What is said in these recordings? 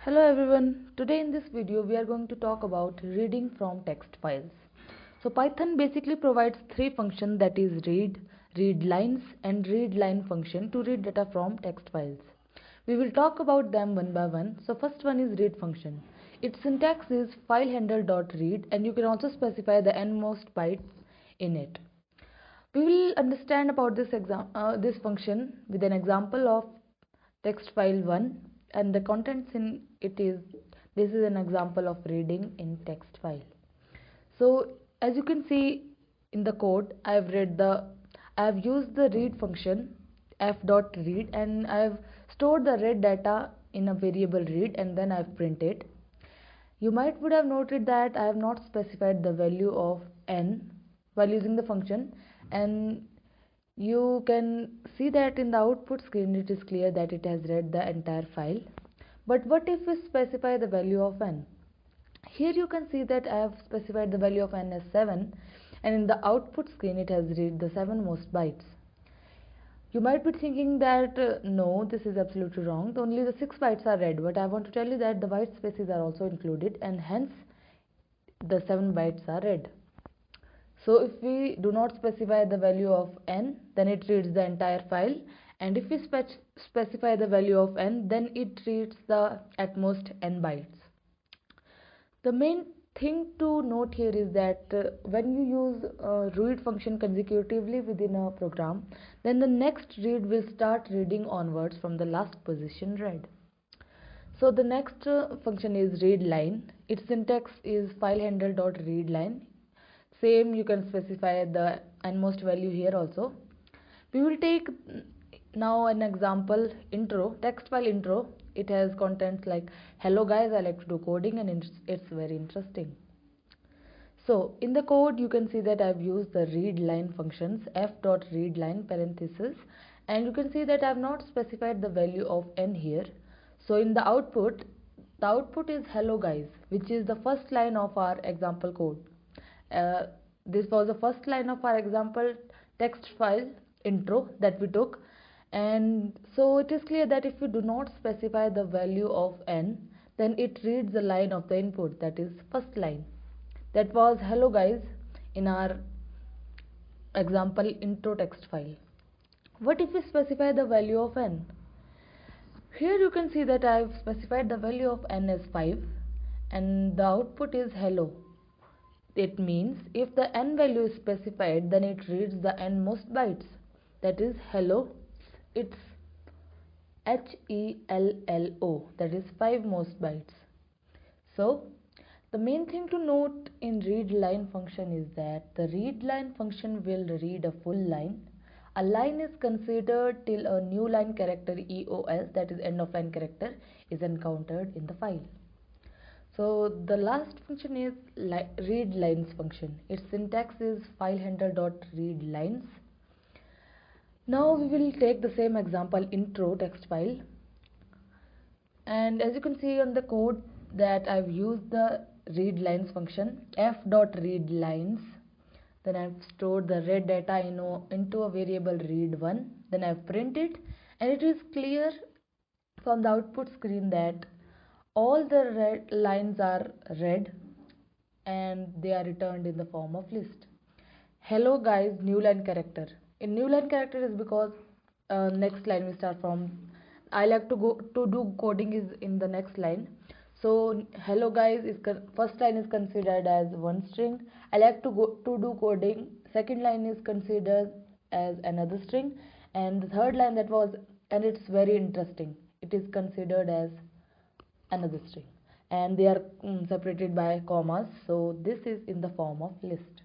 Hello everyone, today in this video we are going to talk about reading from text files. So Python basically provides three functions, that is read, readlines and readline function to read data from text files. We will talk about them one by one. So first one is read function. Its syntax is file handle.read and you can also specify the n-most bytes in it. We will understand about this function with an example of text file 1, and the contents in it is, this is an example of reading in text file. So as you can see in the code, I have used the read function f.read and I have stored the read data in a variable read and then I have printed. You would have noted that I have not specified the value of n while using the function, and you can see that in the output screen it is clear that it has read the entire file. But what if we specify the value of n? Here you can see that I have specified the value of n as 7, and in the output screen it has read the 7 most bytes. You might be thinking that no, this is absolutely wrong, only the 6 bytes are read, but I want to tell you that the white spaces are also included and hence the 7 bytes are read. So if we do not specify the value of n, then it reads the entire file, and if we specify the value of n, then it reads the at most n bytes. The main thing to note here is that when you use read function consecutively within a program, then the next read will start reading onwards from the last position read. So the next function is readline. Its syntax is file handle.readline. Same, you can specify the n-most value here also. We will take now an example intro, text file intro. It has contents like hello guys, I like to do coding and it's very interesting. So in the code you can see that I've used the readline functions f.readline parenthesis, and you can see that I've not specified the value of n here. So in the output is hello guys, which is the first line of our example code. This was the first line of our example text file intro that we took, and so it is clear that if we do not specify the value of n, then it reads the line of the input, that is first line, that was hello guys in our example intro text file. What if we specify the value of n? Here you can see that I have specified the value of n as 5 and the output is hello. It means if the n value is specified, then it reads the n most bytes, that is hello, it's HELLO, that is 5 most bytes. So the main thing to note in readline function is that the readline function will read a full line. A line is considered till a new line character EOS, that is end of line character, is encountered in the file. So the last function is readlines function. Its syntax is file handle.readlines. Now we will take the same example intro text file, and as you can see on the code that I've used the readlines function f.readlines, then I've stored the read data into a variable read1, then I've printed, and it is clear from the output screen that all the red lines are read and they are returned in the form of list. Hello guys, new line character. In new line character is because next line we start from. I like to do coding is in the next line. So hello guys is first line is considered as one string. I like to do coding. Second line is considered as another string, and the third line that was, and it's very interesting, it is considered as another string, and they are separated by commas, so this is in the form of list.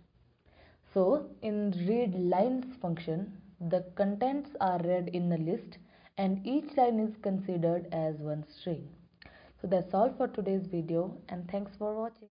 So in readlines function, the contents are read in a list and each line is considered as one string. So that's all for today's video, and thanks for watching.